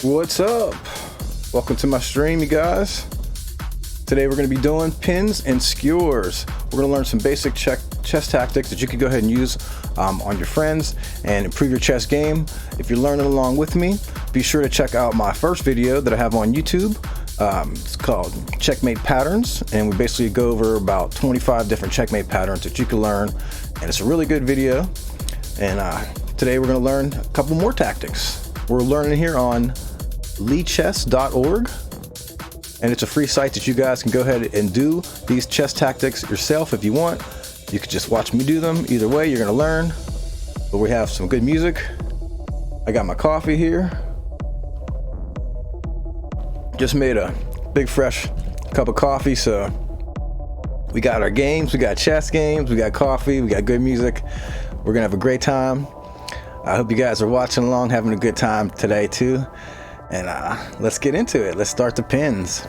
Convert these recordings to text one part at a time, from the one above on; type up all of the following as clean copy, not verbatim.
What's up? Welcome to my stream, you guys. Today we're going to be doing pins and skewers. We're going to learn some basic chess tactics that you can go ahead and use on your friends and improve your chess game. If you're learning along with me, be sure to check out my first video that I have on YouTube. It's called Checkmate Patterns, and we basically go over about 25 different checkmate patterns that you can learn, and it's a really good video. And today we're going to learn a couple more tactics. We're learning here on leechess.org, and it's a free site that you guys can go ahead and do these chess tactics yourself if you want. You could just watch me do them. Either way, you're going to learn. But we have some good music. I got my coffee here. Just made a big fresh cup of coffee, so we got our games, we got chess games, we got coffee, we got good music. We're gonna have a great time. I hope you guys are watching along, having a good time today too. And let's get into it. Let's start the pins.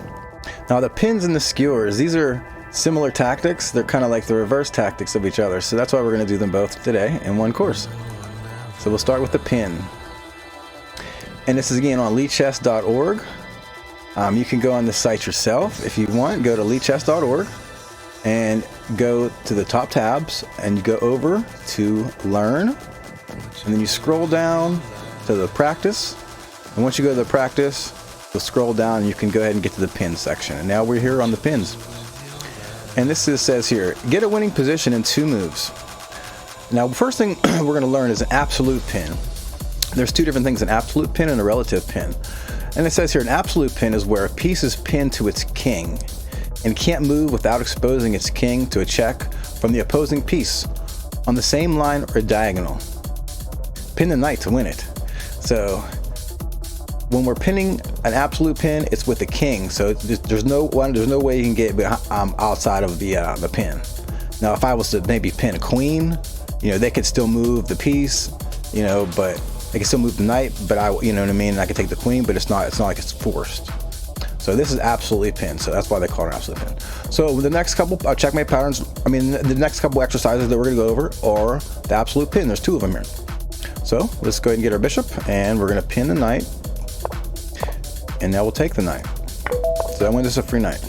Now the pins and the skewers, these are similar tactics. They're kind of like the reverse tactics of each other, so that's why we're gonna do them both today in one course. So we'll start with the pin. And this is again on leechess.org. You can go on the site yourself if you want. Go to leechess.org and go to the top tabs and you go over to learn, and then you scroll down to the practice, and once you go to the practice, you'll scroll down and you can go ahead and get to the pin section. And now we're here on the pins, and this says here, get a winning position in 2 moves. Now the first thing we're going to learn is an absolute pin. There's 2 different things, an absolute pin and a relative pin. And it says here, an absolute pin is where a piece is pinned to its king and can't move without exposing its king to a check from the opposing piece on the same line or diagonal. Pin the knight to win it. So when we're pinning an absolute pin, it's with the king. So there's no way you can get outside of the pin. Now, if I was to maybe pin a queen, they could still move the piece, but they can still move the knight, but you know what I mean? I can take the queen, but it's not like it's forced. So this is absolutely pinned, so that's why they call it an absolute pin. So the next couple checkmate patterns, the next couple exercises that we're gonna go over are the absolute pin. There's 2 of them here. So let's go ahead and get our bishop, and we're gonna pin the knight, and now we'll take the knight. So that one is a free knight.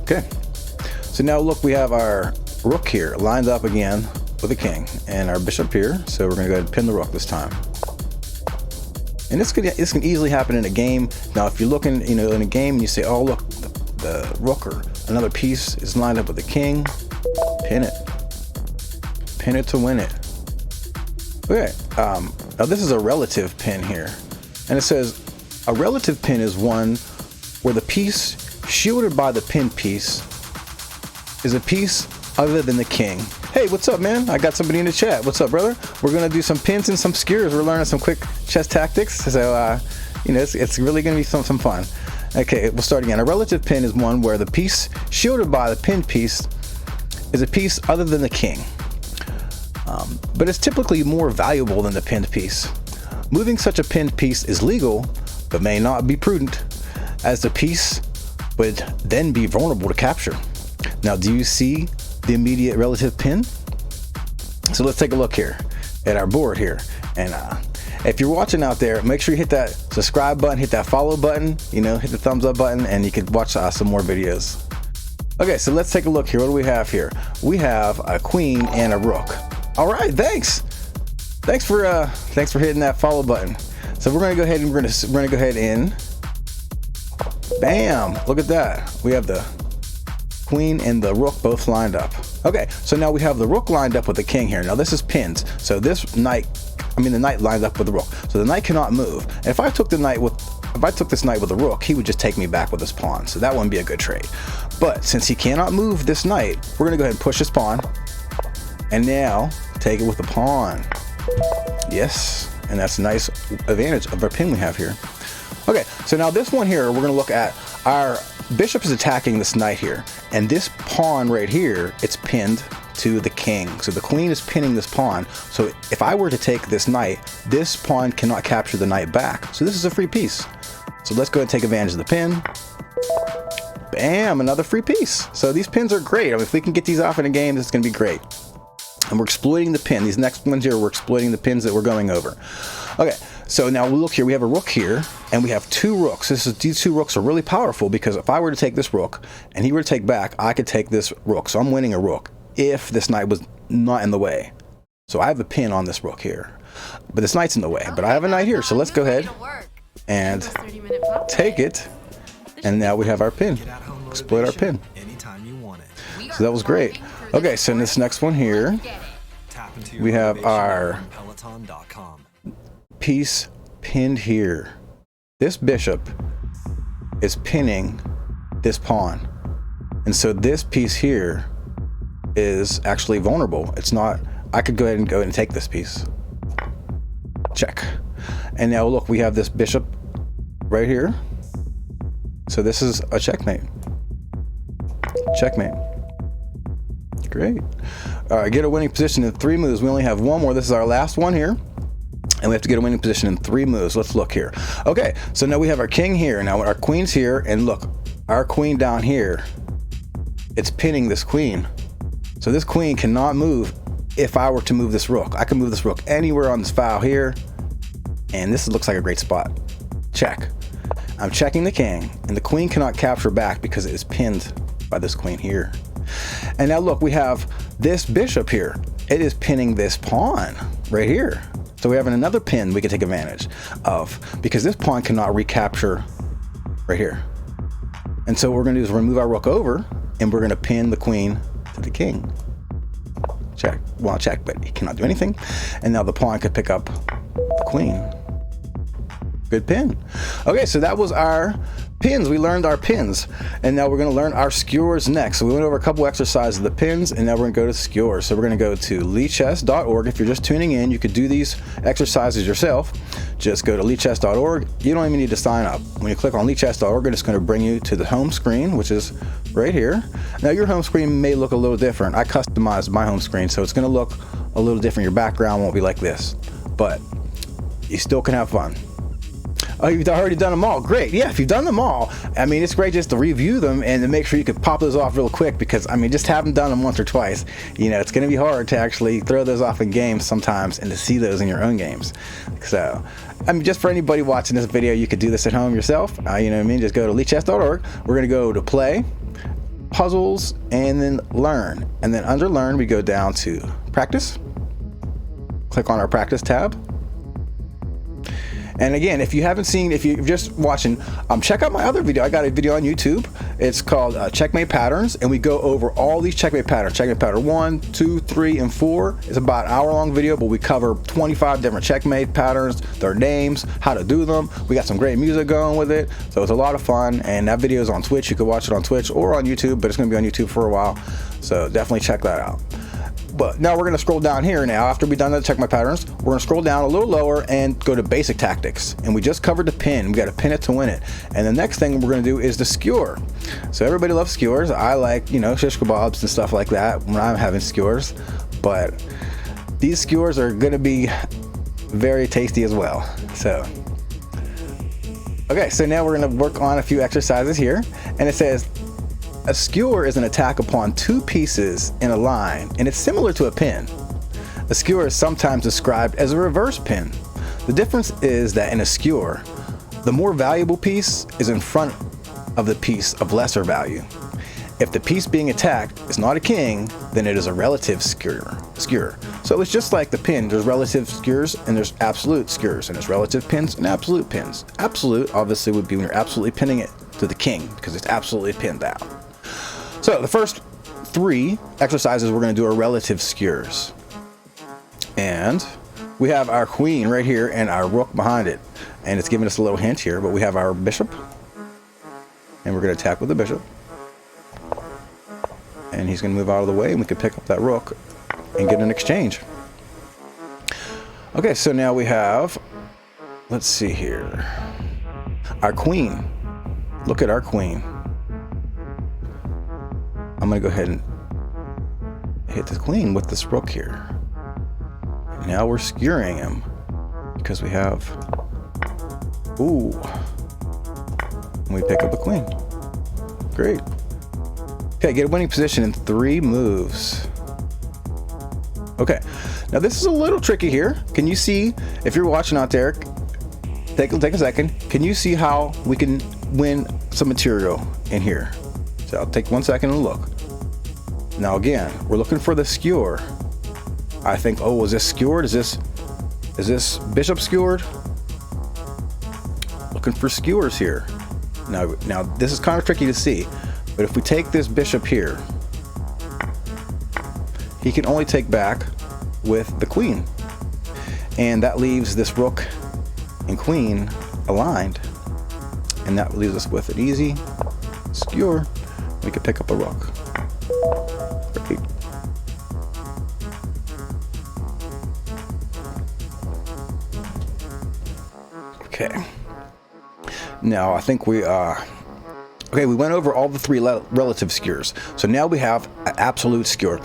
Okay, so now look, we have our rook here lined up again with a king, and our bishop here. So we're gonna go ahead and pin the rook this time. And this can easily happen in a game. Now, if you're looking, in a game and you say, "Oh, look, the rook or another piece is lined up with the king," pin it to win it. Okay. Now this is a relative pin here, and it says a relative pin is one where the piece shielded by the pinned piece is a piece other than the king. Hey, what's up, man? I got somebody in the chat. What's up, brother? We're gonna do some pins and some skewers. We're learning some quick chess tactics, so it's really gonna be some fun. Okay, we'll start again. A relative pin is one where the piece shielded by the pinned piece is a piece other than the king, but it's typically more valuable than the pinned piece. Moving such a pinned piece is legal, but may not be prudent, as the piece would then be vulnerable to capture. Now, do you see the immediate relative pin? So let's take a look here at our board here, and if you're watching out there, make sure you hit that subscribe button, hit that follow button, hit the thumbs up button, and you can watch some more videos. Okay, so let's take a look here. What do we have here? We have a queen and a rook. All right, thanks for hitting that follow button. So we're gonna go ahead and bam, look at that. We have the queen and the rook both lined up. Okay, so now we have the rook lined up with the king here. Now this is pinned, so the knight lined up with the rook, so the knight cannot move. And if I took this knight with the rook, he would just take me back with his pawn, so that wouldn't be a good trade. But since he cannot move this knight, we're gonna go ahead and push his pawn, and now take it with the pawn. Yes, and that's a nice advantage of our pin we have here. Okay, so now this one here, we're gonna look at our bishop is attacking this knight here, and this pawn right here, it's pinned to the king. So the queen is pinning this pawn. So if I were to take this knight, this pawn cannot capture the knight back. So this is a free piece. So let's go ahead and take advantage of the pin. Bam, another free piece. So these pins are great. If we can get these off in a game, this is gonna be great. And we're exploiting the pin. These next ones here, we're exploiting the pins that we're going over. Okay, So now we look here, we have a rook here, and we have two rooks. These two rooks are really powerful because if I were to take this rook and he were to take back, I could take this rook. So I'm winning a rook if this knight was not in the way. So I have a pin on this rook here, but this knight's in the way. But I have a knight here, so let's go ahead and take it. And now we have our pin. Exploit our pin. So that was great. Okay, so in this next one here, we have our piece pinned here. This bishop is pinning this pawn. And so this piece here is actually vulnerable. It's not, I could go ahead and take this piece. Check. And now look, we have this bishop right here. So this is a checkmate. Checkmate. Great. All right, get a winning position in 3 moves. We only have one more. This is our last one here. And we have to get a winning position in 3 moves. Let's look here. Okay, so now we have our king here. Now our queen's here. And look, our queen down here, it's pinning this queen. So this queen cannot move if I were to move this rook. I can move this rook anywhere on this file here. And this looks like a great spot. Check. I'm checking the king. And the queen cannot capture back because it is pinned by this queen here. And now look, we have this bishop here. It is pinning this pawn right here. So we have another pin we can take advantage of because this pawn cannot recapture right here. And so what we're going to do is remove our rook over and we're going to pin the queen to the king. Check. Well, check, but he cannot do anything. And now the pawn could pick up the queen. Good pin. Okay, so that was our pins. We learned our pins, and now we're going to learn our skewers next. So we went over a couple exercises of the pins, and now we're going to go to skewers. So we're going to go to leechess.org. If you're just tuning in, you could do these exercises yourself. Just go to leechess.org. You don't even need to sign up. When you click on leechess.org, it's going to bring you to the home screen, which is right here. Now your home screen may look a little different. I customized my home screen, so it's going to look a little different. Your background won't be like this, but you still can have fun. Oh, you've already done them all. Great. Yeah, if you've done them all, I mean, it's great just to review them and to make sure you can pop those off real quick because, I mean, just having done them once or twice, you know, it's going to be hard to actually throw those off in games sometimes and to see those in your own games. So, I mean, just for anybody watching this video, you could do this at home yourself. You know what I mean? Just go to leechess.org. We're going to go to play, puzzles, and then learn. And then under learn, we go down to practice. Click on our practice tab. And again, if you're just watching, check out my other video. I got a video on YouTube. It's called Checkmate Patterns, and we go over all these checkmate patterns. Checkmate pattern 1, 2, 3, and 4. It's about an hour-long video, but we cover 25 different checkmate patterns, their names, how to do them. We got some great music going with it, so it's a lot of fun. And that video is on Twitch. You can watch it on Twitch or on YouTube, but it's going to be on YouTube for a while. So definitely check that out. But now we're going to scroll down here now. After we've done the check my patterns, we're going to scroll down a little lower and go to basic tactics. And we just covered the pin. We got to pin it to win it. And the next thing we're going to do is the skewer. So everybody loves skewers. I like, you know, shish kebabs and stuff like that when I'm having skewers. But these skewers are going to be very tasty as well. So, okay, so now we're going to work on a few exercises here. And it says, a skewer is an attack upon 2 pieces in a line, and it's similar to a pin. A skewer is sometimes described as a reverse pin. The difference is that in a skewer, the more valuable piece is in front of the piece of lesser value. If the piece being attacked is not a king, then it is a relative skewer. So it's just like the pin. There's relative skewers and there's absolute skewers, and there's relative pins and absolute pins. Absolute obviously would be when you're absolutely pinning it to the king because it's absolutely pinned down. So the first 3 exercises we're going to do are relative skewers. And we have our queen right here and our rook behind it. And it's giving us a little hint here, but we have our bishop. And we're going to attack with the bishop. And he's going to move out of the way and we can pick up that rook and get an exchange. Okay, so now we have, let's see here, our queen. Look at our queen. I'm going to go ahead and hit the queen with this rook here. Now we're skewering him because we have, ooh, and we pick up the queen. Great. Okay, get a winning position in 3 moves. Okay, now this is a little tricky here. Can you see, if you're watching out there, take a second. Can you see how we can win some material in here? So I'll take 1 second and look. Now again, we're looking for the skewer. I think, oh, is this skewered? Is this bishop skewered? Looking for skewers here. Now this is kind of tricky to see, but if we take this bishop here, he can only take back with the queen, and that leaves this rook and queen aligned, and that leaves us with an easy skewer. We could pick up a rook. Great. Okay. Now I think we okay, we went over all the three relative skewers. So now we have an absolute skewer.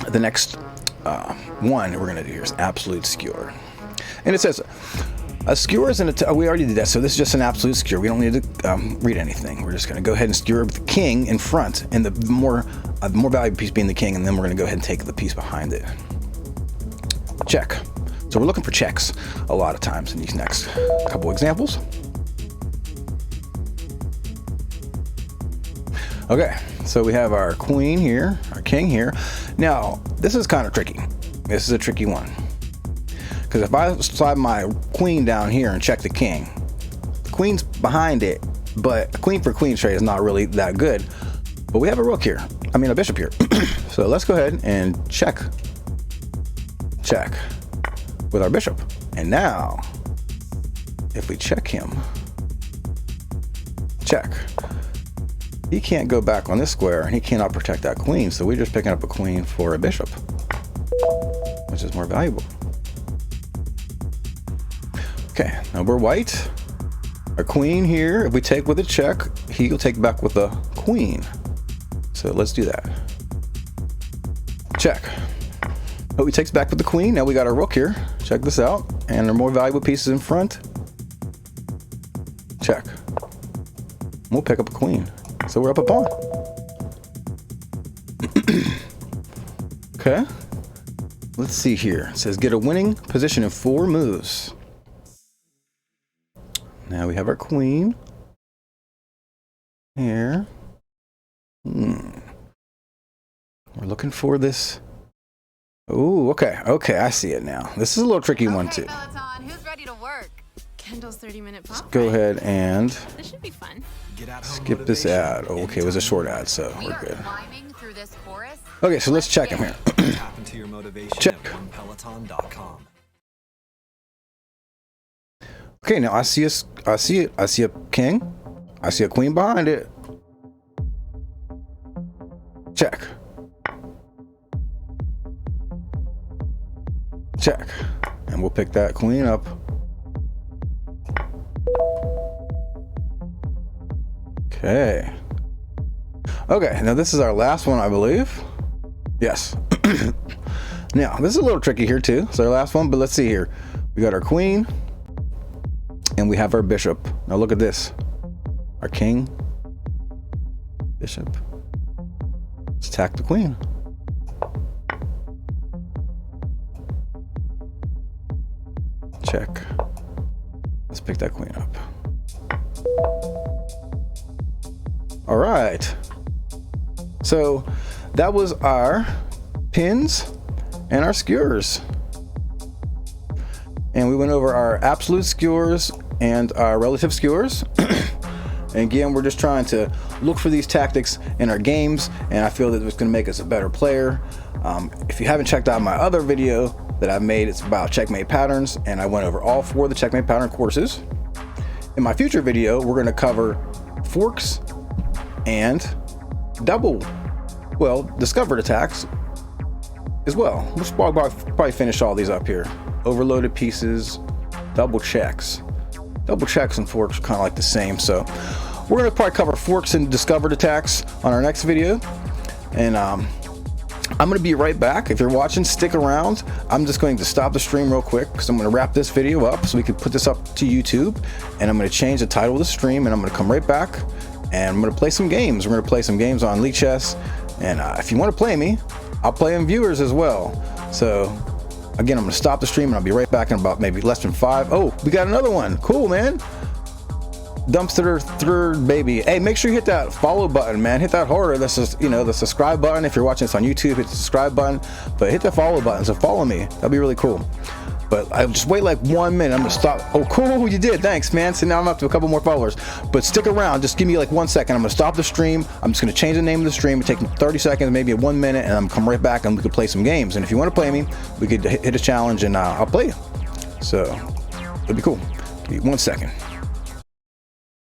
The next one we're going to do here is absolute skewer. And it says a skewer is we already did that, so this is just an absolute skewer. We don't need to read anything. We're just going to go ahead and skewer with the king in front, and the more valuable piece being the king, and then we're going to go ahead and take the piece behind it. Check. So we're looking for checks a lot of times in these next couple examples. Okay, so we have our queen here, our king here. Now, this is kind of tricky. This is a tricky one. Because if I slide my queen down here and check the king, the queen's behind it, but a queen for queen trade is not really that good. But we have a rook here. I mean, a bishop here. So let's go ahead and check with our bishop. And now, if we check him, check. He can't go back on this square, and he cannot protect that queen, so we're just picking up a queen for a bishop, which is more valuable. Okay, now we're white. Our queen here, if we take with a check, he'll take back with a queen. So let's do that. Check. Oh, he takes back with the queen. Now we got our rook here. Check this out. And our more valuable pieces in front. Check. We'll pick up a queen. So we're up a pawn. Okay. Let's see here. It says get a winning position in 4 moves. Now we have our queen here. We're looking for this. Ooh, okay. Okay, I see it now. This is a little tricky one too. Peloton, who's ready to work? Kendall's 30-minute pop. Let's go ahead and This should be fun. skip this ad. Oh, okay, it was a short ad, so we're good. Okay, so let's check him here. Check. Okay, now I see a king. I see a queen behind it. Check. Check. And we'll pick that queen up. Okay. Okay, now this is our last one, I believe. Yes. Now, this is a little tricky here too. It's our last one, but let's see here. We got our queen, and we have our bishop. Now look at this. Our king, bishop. Let's attack the queen. Check. Let's pick that queen up. All right. So that was our pins and our skewers. And we went over our absolute skewers and our relative skewers. And again, we're just trying to look for these tactics in our games, and I feel that it's going to make us a better player. If you haven't checked out my other video that I've made, it's about checkmate patterns, and I went over all 4 of the checkmate pattern courses. In my future video, we're going to cover forks and discovered attacks as well. We'll probably finish all these up here. Overloaded pieces, double checks. Double checks and forks are kind of like the same, so we're going to probably cover forks and discovered attacks on our next video. And I'm going to be right back. If you're watching, stick around. I'm just going to stop the stream real quick because I'm going to wrap this video up so we can put this up to YouTube, and I'm going to change the title of the stream, and I'm going to come right back and I'm going to play some games. We're going to play some games on League Chess, and if you want to play me, I'll play in viewers as well. So Again, I'm gonna stop the stream and I'll be right back in about maybe less than 5. Oh, we got another one. Cool, man. Dumpster third baby. Hey, make sure you hit that follow button, man. Hit that harder. This is, you know, the subscribe button. If you're watching this on YouTube, hit the subscribe button, but hit the follow button. So follow me. That'd be really cool. But I'll just wait like 1 minute. I'm gonna stop. Oh, cool, you did. Thanks, man. So now I'm up to a couple more followers. But stick around. Just give me like 1 second. I'm gonna stop the stream. I'm just gonna change the name of the stream. It'll take 30 seconds, maybe 1 minute, and I'm come right back and we could play some games. And if you want to play me, we could hit a challenge and I'll play you. So it'll be cool. Give me 1 second.